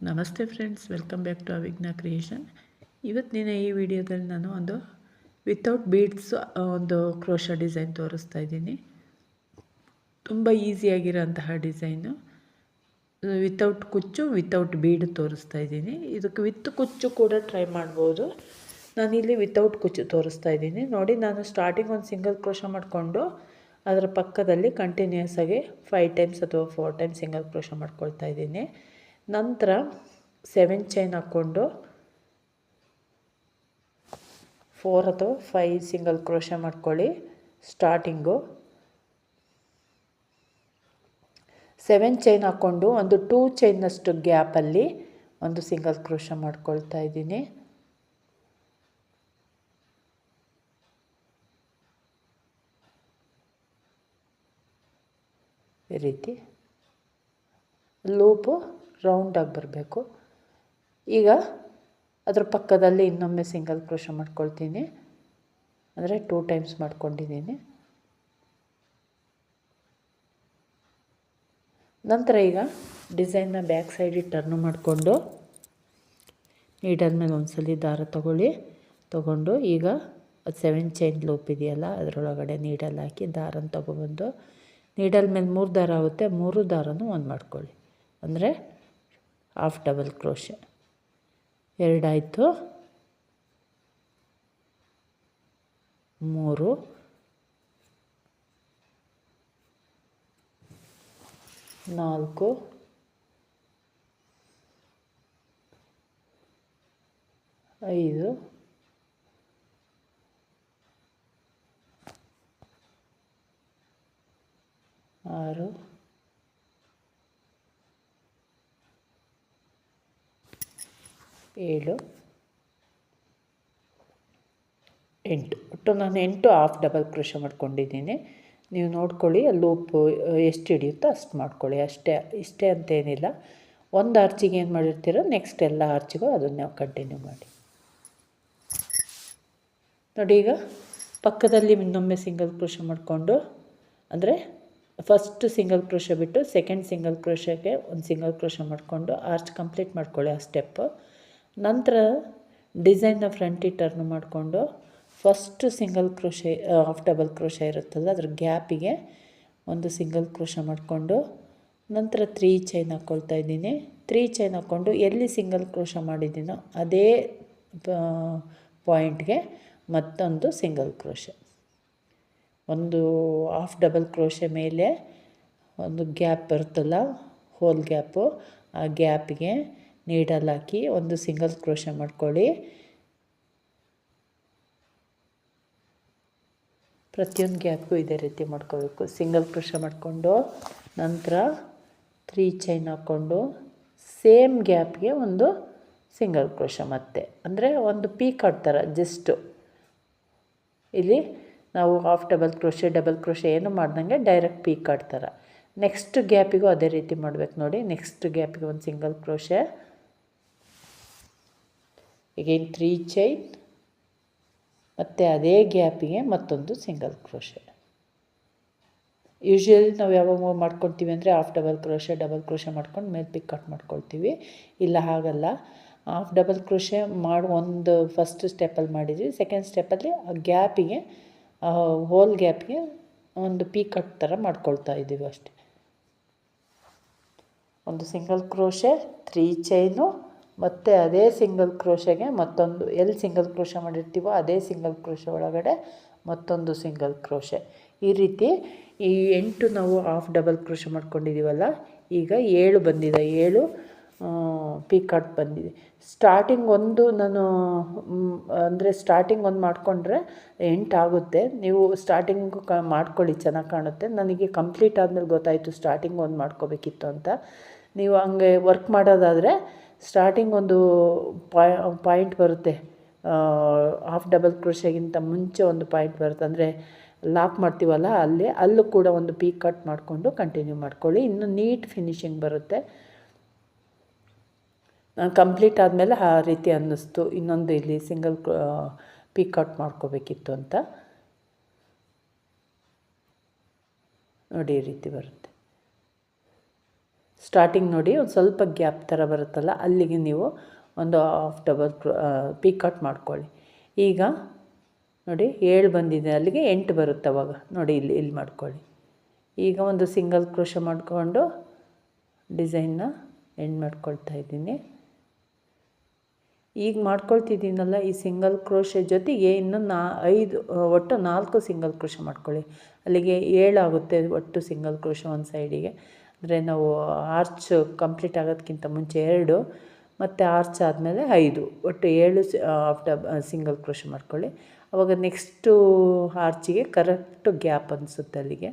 ನಮಸ್ತೆ friends, welcome back to Avighna creation. ಇವತ್ತಿನ ಈ ವಿಡಿಯೋದಲ್ಲಿ ನಾನು ಒಂದು ವಿತೌಟ್ ಬೀಡ್ಸ್ ಒಂದು ಕ್ರೋಶ ಡಿಸೈನ್ ತೋರಿಸ್ತಾ ಇದ್ದೀನಿ. ತುಂಬ ಈಸಿಯಾಗಿರೋಂತಹ ಡಿಸೈನು. ವಿತೌಟ್ ಕುಚ್ಚು, ವಿತೌಟ್ ಬೀಡ್ ತೋರಿಸ್ತಾ ಇದ್ದೀನಿ. ಇದಕ್ಕೆ ವಿತ್ ಕುಚ್ಚು ಕೂಡ ಟ್ರೈ ಮಾಡ್ಬೋದು. ನಾನಿಲ್ಲಿ ವಿತೌಟ್ ಕುಚ್ಚು ತೋರಿಸ್ತಾ ಇದ್ದೀನಿ. ನೋಡಿ, ನಾನು ಸ್ಟಾರ್ಟಿಂಗ್ ಒಂದು ಸಿಂಗಲ್ ಕ್ರೋಶ ಮಾಡಿಕೊಂಡು ಅದರ ಪಕ್ಕದಲ್ಲಿ ಕಂಟಿನ್ಯೂಸ್ ಆಗಿ 5 ಟೈಮ್ಸ್ ಅಥವಾ 4 ಟೈಮ್ಸ್ ಸಿಂಗಲ್ ಕ್ರೋಶ ಮಾಡ್ಕೊಳ್ತಾ ಇದ್ದೀನಿ. ನಂತರ 7 ಚೈನ್ ಹಾಕ್ಕೊಂಡು 4 ಅಥವಾ 5 ಸಿಂಗಲ್ ಕ್ರೋಶ ಮಾಡ್ಕೊಳ್ಳಿ. ಸ್ಟಾರ್ಟಿಂಗು 7 ಚೈನ್ ಹಾಕ್ಕೊಂಡು ಒಂದು 2 ಚೈನಷ್ಟು ಗ್ಯಾಪಲ್ಲಿ ಒಂದು ಸಿಂಗಲ್ ಕ್ರೋಶ ಮಾಡ್ಕೊಳ್ತಾ ಇದ್ದೀನಿ. ಈ ರೀತಿ ಲೂಪು ರೌಂಡಾಗಿ ಬರಬೇಕು. ಈಗ ಅದರ ಪಕ್ಕದಲ್ಲಿ ಇನ್ನೊಮ್ಮೆ ಸಿಂಗಲ್ ಕ್ರೋಶ ಮಾಡ್ಕೊಳ್ತೀನಿ. ಅಂದರೆ 2 ಟೈಮ್ಸ್ ಮಾಡ್ಕೊಂಡಿದ್ದೀನಿ. ನಂತರ ಈಗ ಡಿಸೈನ್ನ ಬ್ಯಾಕ್ ಸೈಡಿಗೆ ಟರ್ನ್ ಮಾಡಿಕೊಂಡು ನೀಡಲ್ ಮೇಲೆ ಒಂದ್ಸಲಿ ದಾರ ತಗೊಂಡು ಈಗ 7 ಚೈನ್ ಲೂಪ್ ಇದೆಯಲ್ಲ ಅದರೊಳಗಡೆ ನೀಡಲ್ ಹಾಕಿ ದಾರನ ತಗೊಬಂದು ನೀಡಲ್ ಮೇಲೆ 3 ದಾರ ಆಗುತ್ತೆ, 3 ದಾರನೂ ಒಂದು ಮಾಡ್ಕೊಳ್ಳಿ. ಅಂದರೆ ಹಾಫ್ ಡಬಲ್ ಕ್ರೋಶೆ. 2 ಆಯಿತು, 3, 4, 5, 6, 7, 8. ಒಟ್ಟು ನಾನು 8 ಹಾಫ್ ಡಬಲ್ ಕ್ರೋಶ ಮಾಡ್ಕೊಂಡಿದ್ದೀನಿ. ನೀವು ನೋಡ್ಕೊಳ್ಳಿ, ಲೂಪ್ ಎಷ್ಟು ಹಿಡಿಯುತ್ತೋ ಅಷ್ಟು ಮಾಡ್ಕೊಳ್ಳಿ. ಇಷ್ಟೇ ಅಂತೇನಿಲ್ಲ. ಒಂದು ಆರ್ಚಿಗೆ ಏನು ಮಾಡಿರ್ತೀರೋ ನೆಕ್ಸ್ಟ್ ಎಲ್ಲ ಆರ್ಚಿಗೂ ಅದನ್ನು ನಾವು ಕಂಟಿನ್ಯೂ ಮಾಡಿ. ನೋಡಿ, ಈಗ ಪಕ್ಕದಲ್ಲಿ ಇನ್ನೊಮ್ಮೆ ಸಿಂಗಲ್ ಕ್ರೋಶ ಮಾಡಿಕೊಂಡು, ಅಂದರೆ ಫಸ್ಟ್ ಸಿಂಗಲ್ ಕ್ರೋಶ ಬಿಟ್ಟು ಸೆಕೆಂಡ್ ಸಿಂಗಲ್ ಕ್ರೋಶಕ್ಕೆ ಒಂದು ಸಿಂಗಲ್ ಕ್ರೋಶ ಮಾಡಿಕೊಂಡು ಆರ್ಚ್ ಕಂಪ್ಲೀಟ್ ಮಾಡ್ಕೊಳ್ಳಿ ಆ ಸ್ಟೆಪ್ಪು. ನಂತರ ಡಿಸೈನ್ನ ಫ್ರಂಟಿಗೆ ಟರ್ನ್ ಮಾಡಿಕೊಂಡು first single crochet half double crochet ಇರುತ್ತಲ್ಲ ಅದ್ರ ಗ್ಯಾಪಿಗೆ ಒಂದು ಸಿಂಗಲ್ ಕ್ರೋಶ ಮಾಡಿಕೊಂಡು ನಂತರ 3 ಚೈನ್ ಹಾಕ್ಕೊಳ್ತಾ ಇದ್ದೀನಿ. 3 ಚೈನ್ ಹಾಕ್ಕೊಂಡು ಎಲ್ಲಿ ಸಿಂಗಲ್ ಕ್ರೋಶ ಮಾಡಿದ್ದೀನೋ ಅದೇ ಪಾಯಿಂಟ್ಗೆ ಮತ್ತೊಂದು ಸಿಂಗಲ್ ಕ್ರೋಶ. ಒಂದು ಹಾಫ್ ಡಬಲ್ ಕ್ರೋಶೆ ಮೇಲೆ ಒಂದು ಗ್ಯಾಪ್ ಬರುತ್ತಲ್ಲ, ಹೋಲ್ ಗ್ಯಾಪು, ಆ ಗ್ಯಾಪಿಗೆ ನೀಡಲ್ ಹಾಕಿ ಒಂದು ಸಿಂಗಲ್ ಕ್ರೋಶ ಮಾಡ್ಕೊಳ್ಳಿ. ಪ್ರತಿಯೊಂದು ಗ್ಯಾಪ್ಗೂ ಇದೇ ರೀತಿ ಮಾಡ್ಕೋಬೇಕು. ಸಿಂಗಲ್ ಕ್ರೋಶ ಮಾಡಿಕೊಂಡು ನಂತರ 3 ಚೈನ್ ಹಾಕ್ಕೊಂಡು ಸೇಮ್ ಗ್ಯಾಪ್ಗೆ ಒಂದು ಸಿಂಗಲ್ ಕ್ರೋಶ ಮತ್ತೆ, ಅಂದರೆ ಒಂದು ಪೀಕಾಕ್ ಥರ. ಜಸ್ಟು ಇಲ್ಲಿ ನಾವು half double crochet double crochet ಏನು ಮಾಡ್ದಂಗೆ ಡೈರೆಕ್ಟ್ ಪೀಕಾಕ್ ಥರ. ನೆಕ್ಸ್ಟ್ ಗ್ಯಾಪಿಗೂ ಅದೇ ರೀತಿ ಮಾಡಬೇಕು. ನೋಡಿ, ನೆಕ್ಸ್ಟ್ ಗ್ಯಾಪಿಗೆ ಒಂದು ಸಿಂಗಲ್ ಕ್ರೋಶೆ, ಅಗೇನ್ 3 ಚೈನ್, ಮತ್ತು ಅದೇ ಗ್ಯಾಪಿಗೆ ಮತ್ತೊಂದು ಸಿಂಗಲ್ ಕ್ರೋಶೆ. ಯೂಶ್ವಲಿ ನಾವು ಯಾವಾಗ ಮಾಡ್ಕೊಳ್ತೀವಿ ಅಂದರೆ half double crochet double crochet ಮಾಡ್ಕೊಂಡು ಮೇಲೆ ಪಿಕಾಕ್ ಮಾಡ್ಕೊಳ್ತೀವಿ. ಇಲ್ಲ, ಹಾಗಲ್ಲ. ಹಾಫ್ ಡಬಲ್ ಕ್ರೋಶೆ ಒಂದು ಫಸ್ಟ್ ಸ್ಟೆಪ್ಪಲ್ಲಿ ಮಾಡಿದ್ವಿ, ಸೆಕೆಂಡ್ ಸ್ಟೆಪ್ಪಲ್ಲಿ ಆ ಗ್ಯಾಪಿಗೆ, ಹೋಲ್ ಗ್ಯಾಪಿಗೆ ಒಂದು ಪೀಕಾಕ್ ಥರ ಮಾಡ್ಕೊಳ್ತಾ ಇದ್ದೀವಿ ಅಷ್ಟೇ. ಒಂದು ಸಿಂಗಲ್ ಕ್ರೋಶೆ, 3 ಚೈನು, ಮತ್ತು ಅದೇ ಸಿಂಗಲ್ ಕ್ರೋಶೆಗೆ ಮತ್ತೊಂದು, ಎಲ್ಲಿ ಸಿಂಗಲ್ ಕ್ರೋಶ ಮಾಡಿರ್ತೀವೋ ಅದೇ ಸಿಂಗಲ್ ಕ್ರೋಶೆ ಒಳಗಡೆ ಮತ್ತೊಂದು ಸಿಂಗಲ್ ಕ್ರೋಶೆ. ಈ ರೀತಿ ಈ 8 ನಾವು ಹಾಫ್ ಡಬಲ್ ಕ್ರೋಶ ಮಾಡ್ಕೊಂಡಿದ್ದೀವಲ್ಲ, ಈಗ 7 ಬಂದಿದೆ. 7 ಪೀಕಾಕ್ ಬಂದಿದೆ. ಸ್ಟಾರ್ಟಿಂಗ್ ಒಂದು ನಾನು ಅಂದರೆ ಸ್ಟಾರ್ಟಿಂಗ್ ಒಂದು ಮಾಡಿಕೊಂಡ್ರೆ 8 ಆಗುತ್ತೆ. ನೀವು ಸ್ಟಾರ್ಟಿಂಗು ಮಾಡ್ಕೊಳ್ಳಿ, ಚೆನ್ನಾಗಿ ಕಾಣುತ್ತೆ. ನನಗೆ ಕಂಪ್ಲೀಟ್ ಆದಮೇಲೆ ಗೊತ್ತಾಯಿತು ಸ್ಟಾರ್ಟಿಂಗ್ ಒಂದು ಮಾಡ್ಕೋಬೇಕಿತ್ತು ಅಂತ. ನೀವು ಹಂಗೆ ವರ್ಕ್ ಮಾಡೋದಾದರೆ ಸ್ಟಾರ್ಟಿಂಗ್ ಒಂದು ಪಾಯಿಂಟ್ ಬರುತ್ತೆ, ಹಾಫ್ ಡಬಲ್ ಕ್ರೋಶೆಗಿಂತ ಮುಂಚೆ ಒಂದು ಪಾಯಿಂಟ್ ಬರುತ್ತೆ, ಅಂದರೆ ಲಾಕ್ ಮಾಡ್ತೀವಲ್ಲ ಅಲ್ಲೂ ಕೂಡ ಒಂದು ಪೀಕಾಕ್ ಮಾಡಿಕೊಂಡು ಕಂಟಿನ್ಯೂ ಮಾಡ್ಕೊಳ್ಳಿ. ಇನ್ನು ನೀಟ್ ಫಿನಿಶಿಂಗ್ ಬರುತ್ತೆ. ನಾನು ಕಂಪ್ಲೀಟ್ ಆದಮೇಲೆ ಆ ರೀತಿ ಅನ್ನಿಸ್ತು, ಇನ್ನೊಂದು ಇಲ್ಲಿ ಸಿಂಗಲ್ ಪೀಕಾಕ್ ಮಾಡ್ಕೋಬೇಕಿತ್ತು ಅಂತ. ನೋಡಿ, ಈ ರೀತಿ ಬರುತ್ತೆ. ಸ್ಟಾರ್ಟಿಂಗ್ ನೋಡಿ ಒಂದು ಸ್ವಲ್ಪ ಗ್ಯಾಪ್ ಥರ ಬರುತ್ತಲ್ಲ, ಅಲ್ಲಿಗೆ ನೀವು ಒಂದು ಹಾಫ್ ಡಬಲ್ ಪೀಕಾಟ್ ಮಾಡ್ಕೊಳ್ಳಿ. ಈಗ ನೋಡಿ 7 ಬಂದಿದೆ, ಅಲ್ಲಿಗೆ 8 ಬರುತ್ತೆ ಅವಾಗ ನೋಡಿ ಇಲ್ಲಿ ಮಾಡ್ಕೊಳ್ಳಿ. ಈಗ ಒಂದು ಸಿಂಗಲ್ ಕ್ರೋಶ ಮಾಡಿಕೊಂಡು ಡಿಸೈನ್ನ ಎಂಡ್ ಮಾಡ್ಕೊಳ್ತಾ ಇದ್ದೀನಿ. ಈಗ ಮಾಡ್ಕೊಳ್ತಿದ್ದೀನಲ್ಲ, ಈ ಸಿಂಗಲ್ ಕ್ರೋಶೆ ಜೊತೆಗೆ ಇನ್ನು 5 ಒಟ್ಟು 4 ಸಿಂಗಲ್ ಕ್ರೋಶ ಮಾಡ್ಕೊಳ್ಳಿ. ಅಲ್ಲಿಗೆ 7 ಆಗುತ್ತೆ ಒಟ್ಟು ಸಿಂಗಲ್ ಕ್ರೋಶ ಒಂದು ಸೈಡಿಗೆ. ಅಂದರೆ ನಾವು ಆರ್ಚ್ ಕಂಪ್ಲೀಟ್ ಆಗೋದಕ್ಕಿಂತ ಮುಂಚೆ 2 ಮತ್ತು ಆರ್ಚ್ ಆದಮೇಲೆ 5 ಒಟ್ಟು 7 ಸಿಂಗಲ್ ಕ್ರೋಶ ಮಾಡ್ಕೊಳ್ಳಿ. ಆವಾಗ ನೆಕ್ಸ್ಟು ಆರ್ಚಿಗೆ ಕರೆಕ್ಟು ಗ್ಯಾಪ್ ಅನಿಸುತ್ತೆ ಅಲ್ಲಿಗೆ.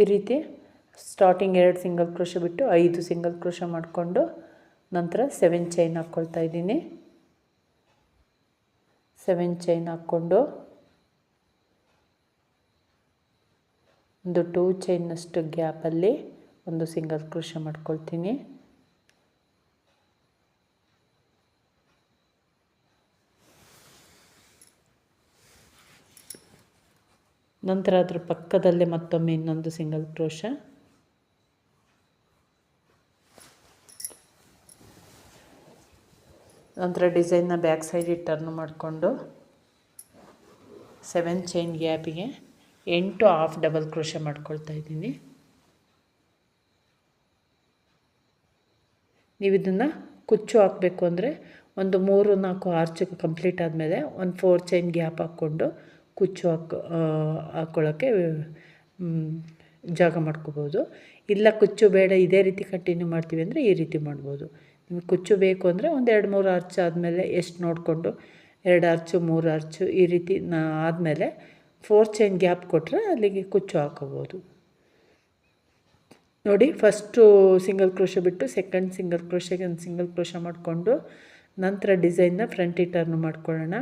ಈ ರೀತಿ ಸ್ಟಾರ್ಟಿಂಗ್ 2 ಸಿಂಗಲ್ ಕ್ರೋಶ ಬಿಟ್ಟು 5 ಸಿಂಗಲ್ ಕ್ರೋಶ ಮಾಡಿಕೊಂಡು ನಂತರ 7 ಚೈನ್ ಹಾಕ್ಕೊಳ್ತಾ ಇದ್ದೀನಿ. 7 ಚೈನ್ ಹಾಕ್ಕೊಂಡು ಒಂದು 2 ಚೈನ್ನಷ್ಟು ಗ್ಯಾಪಲ್ಲಿ ಒಂದು ಸಿಂಗಲ್ ಕ್ರೋಶ ಮಾಡ್ಕೊಳ್ತೀನಿ. ನಂತರ ಅದ್ರ ಪಕ್ಕದಲ್ಲೇ ಮತ್ತೊಮ್ಮೆ ಇನ್ನೊಂದು ಸಿಂಗಲ್ ಕ್ರೋಶ. ನಂತರ ಡಿಸೈನ್ನ ಬ್ಯಾಕ್ ಸೈಡಿಗೆ ಟರ್ನ್ ಮಾಡಿಕೊಂಡು 7 ಚೈನ್ ಗ್ಯಾಪಿಗೆ 8 ಹಾಫ್ ಡಬಲ್ ಕ್ರೋಶ ಮಾಡ್ಕೊಳ್ತಾ ಇದ್ದೀನಿ. ನೀವು ಇದನ್ನು ಕುಚ್ಚು ಹಾಕಬೇಕು ಅಂದರೆ ಒಂದು 3-4 ಆರ್ಚ್ ಕಂಪ್ಲೀಟ್ ಆದಮೇಲೆ ಒಂದು 4 ಚೈನ್ ಗ್ಯಾಪ್ ಹಾಕ್ಕೊಂಡು ಕುಚ್ಚು ಹಾಕ್ಕೊಳ್ಳೋಕ್ಕೆ ಜಾಗ ಮಾಡ್ಕೋಬೋದು. ಇಲ್ಲ ಕುಚ್ಚು ಬೇಡ, ಇದೇ ರೀತಿ ಕಂಟಿನ್ಯೂ ಮಾಡ್ತೀವಿ ಅಂದರೆ ಈ ರೀತಿ ಮಾಡ್ಬೋದು. ನಿಮಗೆ ಕುಚ್ಚು ಬೇಕು ಅಂದರೆ ಒಂದು 2-3 ಆರ್ಚ್ ಆದಮೇಲೆ ಎಷ್ಟು ನೋಡಿಕೊಂಡು 2 ಆರ್ಚು 3 ಆರ್ಚು ಈ ರೀತಿ ಆದಮೇಲೆ 4 ಚೈನ್ ಗ್ಯಾಪ್ ಕೊಟ್ಟರೆ ಅಲ್ಲಿಗೆ ಕುಚ್ಚು ಹಾಕೋಬೋದು. ನೋಡಿ, ಫಸ್ಟು ಸಿಂಗಲ್ ಕ್ರೋಶ ಬಿಟ್ಟು ಸೆಕೆಂಡ್ ಸಿಂಗಲ್ ಕ್ರೋಶಗೆ ಒಂದು ಸಿಂಗಲ್ ಕ್ರೋಶ ಮಾಡಿಕೊಂಡು ನಂತರ ಡಿಸೈನ್ನ ಫ್ರಂಟಿಗೆ ಟರ್ನ್ ಮಾಡ್ಕೊಳ್ಳೋಣ.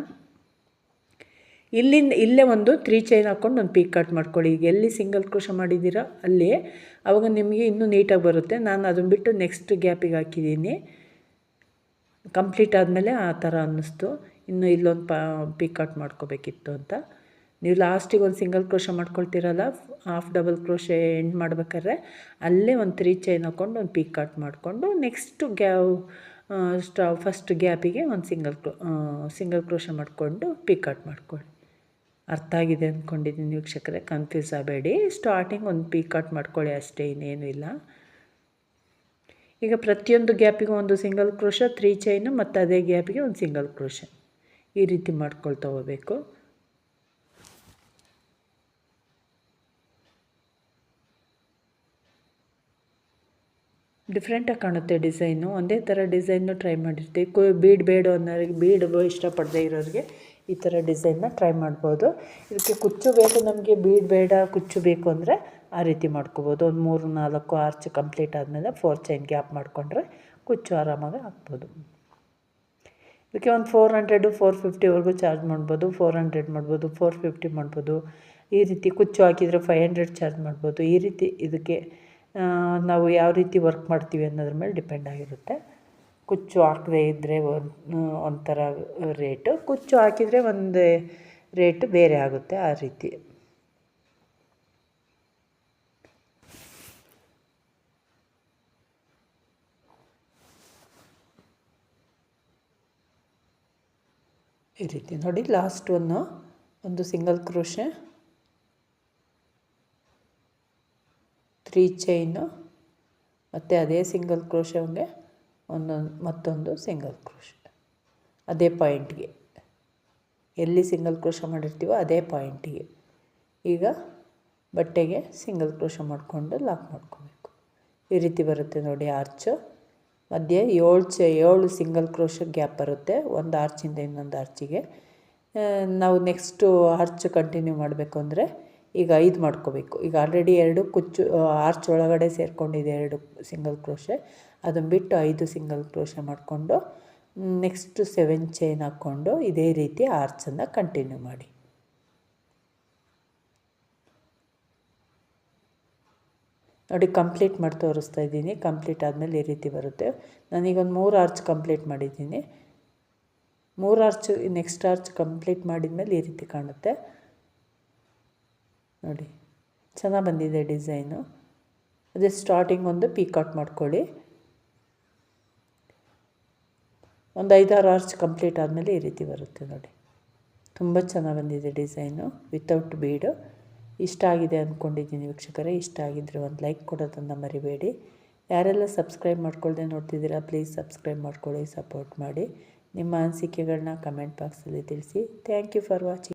ಇಲ್ಲೇ ಒಂದು 3 ಚೈನ್ ಹಾಕ್ಕೊಂಡು ಒಂದು ಪೀಕ್ ಕಟ್ ಮಾಡ್ಕೊಳ್ಳಿ. ಈಗ ಎಲ್ಲಿ ಸಿಂಗಲ್ ಕ್ರೋಶ ಮಾಡಿದ್ದೀರಾ ಅಲ್ಲಿ, ಆವಾಗ ನಿಮಗೆ ಇನ್ನೂ ನೀಟಾಗಿ ಬರುತ್ತೆ. ನಾನು ಅದನ್ನು ಬಿಟ್ಟು ನೆಕ್ಸ್ಟ್ ಗ್ಯಾಪಿಗೆ ಹಾಕಿದ್ದೀನಿ. ಕಂಪ್ಲೀಟ್ ಆದಮೇಲೆ ಆ ಥರ ಅನ್ನಿಸ್ತು, ಇನ್ನು ಇಲ್ಲೊಂದು ಪೀಕ್ ಕಟ್ ಮಾಡ್ಕೋಬೇಕಿತ್ತು ಅಂತ. ನೀವು ಲಾಸ್ಟಿಗೆ ಒಂದು ಸಿಂಗಲ್ ಕ್ರೋಶ ಮಾಡ್ಕೊಳ್ತೀರಲ್ಲ, ಹಾಫ್ ಡಬಲ್ ಕ್ರೋಶ ಎಂಡ್ ಮಾಡ್ಬೇಕಾದ್ರೆ ಅಲ್ಲೇ ಒಂದು 3 ಚೈನ್ ಹಾಕ್ಕೊಂಡು ಒಂದು ಪೀಕ್ ಕಟ್ ಮಾಡಿಕೊಂಡು ನೆಕ್ಸ್ಟು ಫಸ್ಟ್ ಗ್ಯಾಪಿಗೆ ಒಂದು ಸಿಂಗಲ್ ಕ್ರೋಶ ಮಾಡಿಕೊಂಡು ಪೀಕ್ ಕಟ್ ಮಾಡ್ಕೊಳ್ಳಿ. ಅರ್ಥ ಆಗಿದೆ ಅಂದ್ಕೊಂಡಿದ್ದೀನಿ ವೀಕ್ಷಕರೇ, ಕನ್ಫ್ಯೂಸ್ ಆಗಬೇಡಿ. ಸ್ಟಾರ್ಟಿಂಗ್ ಒಂದು ಪೀಕ್ ಕಟ್ ಮಾಡ್ಕೊಳ್ಳಿ ಅಷ್ಟೇ, ಇನ್ನೇನು ಇಲ್ಲ. ಈಗ ಪ್ರತಿಯೊಂದು ಗ್ಯಾಪಿಗೂ ಒಂದು ಸಿಂಗಲ್ ಕ್ರೋಶ, 3 ಚೈನು ಮತ್ತು ಅದೇ ಗ್ಯಾಪಿಗೆ ಒಂದು ಸಿಂಗಲ್ ಕ್ರೋಶ ಈ ರೀತಿ ಮಾಡ್ಕೊಳ್ತಾ ಹೋಗಬೇಕು. ಡಿಫ್ರೆಂಟಾಗಿ ಕಾಣುತ್ತೆ ಡಿಸೈನು. ಒಂದೇ ಥರ ಡಿಸೈನು ಟ್ರೈ ಮಾಡಿರ್ತೀವಿ. ಬೀಡ್ ಬೇಡ ಅನ್ನೋರಿಗೆ, ಬೀಡ್ ಇಷ್ಟಪಡದೇ ಇರೋರಿಗೆ ಈ ಥರ ಡಿಸೈನ್ನ ಟ್ರೈ ಮಾಡ್ಬೋದು. ಇದಕ್ಕೆ ಕುಚ್ಚು ಬೇಕು, ನಮಗೆ ಬೀಡ್ ಬೇಡ ಕುಚ್ಚು ಬೇಕು ಅಂದರೆ ಆ ರೀತಿ ಮಾಡ್ಕೋಬೋದು. ಒಂದು 3-4 ಆರ್ಚ್ ಕಂಪ್ಲೀಟ್ ಆದಮೇಲೆ 4 ಚೈನ್ ಗ್ಯಾಪ್ ಮಾಡಿಕೊಂಡ್ರೆ ಕುಚ್ಚು ಆರಾಮಾಗಿ ಹಾಕ್ಬೋದು. ಇದಕ್ಕೆ ಒಂದು 400-450ವರೆಗೂ ಚಾರ್ಜ್ ಮಾಡ್ಬೋದು. 400 ಮಾಡ್ಬೋದು, 450 ಮಾಡ್ಬೋದು. ಈ ರೀತಿ ಕುಚ್ಚು ಹಾಕಿದರೆ 500 ಚಾರ್ಜ್ ಮಾಡ್ಬೋದು. ಈ ರೀತಿ ಇದಕ್ಕೆ ನಾವು ಯಾವ ರೀತಿ ವರ್ಕ್ ಮಾಡ್ತೀವಿ ಅನ್ನೋದ್ರ ಮೇಲೆ ಡಿಪೆಂಡ್ ಆಗಿರುತ್ತೆ. ಕುಚ್ಚು ಹಾಕದೇ ಇದ್ದರೆ ಒಂಥರ ರೇಟು, ಕುಚ್ಚು ಹಾಕಿದರೆ ಒಂದು ರೇಟು ಬೇರೆ ಆಗುತ್ತೆ. ಆ ರೀತಿ ಈ ರೀತಿ ನೋಡಿ. ಲಾಸ್ಟ್ ಒಂದು ಸಿಂಗಲ್ ಕ್ರೋಶೆ, 3 ಚೈನು ಮತ್ತು ಅದೇ ಸಿಂಗಲ್ ಕ್ರೋಶಗೆ ಮತ್ತೊಂದು ಸಿಂಗಲ್ ಕ್ರೋಶ ಅದೇ ಪಾಯಿಂಟ್ಗೆ, ಎಲ್ಲಿ ಸಿಂಗಲ್ ಕ್ರೋಶ ಮಾಡಿರ್ತೀವೋ ಅದೇ ಪಾಯಿಂಟಿಗೆ. ಈಗ ಬಟ್ಟೆಗೆ ಸಿಂಗಲ್ ಕ್ರೋಶ ಮಾಡಿಕೊಂಡು ಲಾಕ್ ಮಾಡ್ಕೋಬೇಕು. ಈ ರೀತಿ ಬರುತ್ತೆ ನೋಡಿ ಆರ್ಚು. ಮಧ್ಯೆ 7 ಸಿಂಗಲ್ ಕ್ರೋಶ ಗ್ಯಾಪ್ ಬರುತ್ತೆ, ಒಂದು ಆರ್ಚಿಂದ ಇನ್ನೊಂದು ಆರ್ಚಿಗೆ. ನಾವು ನೆಕ್ಸ್ಟು ಆರ್ಚ್ ಕಂಟಿನ್ಯೂ ಮಾಡಬೇಕು ಅಂದರೆ ಈಗ 5 ಮಾಡ್ಕೋಬೇಕು. ಈಗ ಆಲ್ರೆಡಿ 2 ಕುಚ್ಚು ಆರ್ಚ್ ಒಳಗಡೆ ಸೇರಿಕೊಂಡಿದೆ, 2 ಸಿಂಗಲ್ ಕ್ರೋಶೆ. ಅದನ್ನು ಬಿಟ್ಟು 5 ಸಿಂಗಲ್ ಕ್ರೋಶ ಮಾಡಿಕೊಂಡು ನೆಕ್ಸ್ಟು 7 ಚೈನ್ ಹಾಕ್ಕೊಂಡು ಇದೇ ರೀತಿ ಆರ್ಚನ್ನು ಕಂಟಿನ್ಯೂ ಮಾಡಿ. ನೋಡಿ ಕಂಪ್ಲೀಟ್ ಮಾಡಿ ತೋರಿಸ್ತಾ ಇದ್ದೀನಿ. ಕಂಪ್ಲೀಟ್ ಆದಮೇಲೆ ಈ ರೀತಿ ಬರುತ್ತೆ. ನಾನೀಗೊಂದು 3 ಆರ್ಚ್ ಕಂಪ್ಲೀಟ್ ಮಾಡಿದ್ದೀನಿ. 3 ಆರ್ಚ್ ನೆಕ್ಸ್ಟ್ ಆರ್ಚ್ ಕಂಪ್ಲೀಟ್ ಮಾಡಿದ್ಮೇಲೆ ಈ ರೀತಿ ಕಾಣುತ್ತೆ ನೋಡಿ. ಚೆನ್ನಾಗಿ ಬಂದಿದೆ ಡಿಸೈನು. ಅದೇ ಸ್ಟಾರ್ಟಿಂಗ್ ಒಂದು ಪೀಕಾಟ್ ಮಾಡ್ಕೊಳ್ಳಿ. ಒಂದು 5-6 ಆರ್ಚ್ ಕಂಪ್ಲೀಟ್ ಆದಮೇಲೆ ಈ ರೀತಿ ಬರುತ್ತೆ ನೋಡಿ. ತುಂಬ ಚೆನ್ನಾಗಿ ಬಂದಿದೆ ಡಿಸೈನು ವಿತೌಟ್ ಬೀಡು. ಇಷ್ಟ ಆಗಿದೆ ಅಂದ್ಕೊಂಡಿದ್ದೀನಿ ವೀಕ್ಷಕರೇ. ಇಷ್ಟ ಆಗಿದ್ದರೆ ಒಂದು ಲೈಕ್ ಕೊಡೋದನ್ನು ಮರಿಬೇಡಿ. ಯಾರೆಲ್ಲ ಸಬ್ಸ್ಕ್ರೈಬ್ ಮಾಡ್ಕೊಳ್ದೆ ನೋಡ್ತಿದ್ದೀರಾ ಪ್ಲೀಸ್ ಸಬ್ಸ್ಕ್ರೈಬ್ ಮಾಡ್ಕೊಳ್ಳಿ, ಸಪೋರ್ಟ್ ಮಾಡಿ. ನಿಮ್ಮ ಅನಿಸಿಕೆಗಳನ್ನ ಕಮೆಂಟ್ ಬಾಕ್ಸಲ್ಲಿ ತಿಳಿಸಿ. Thank you for watching.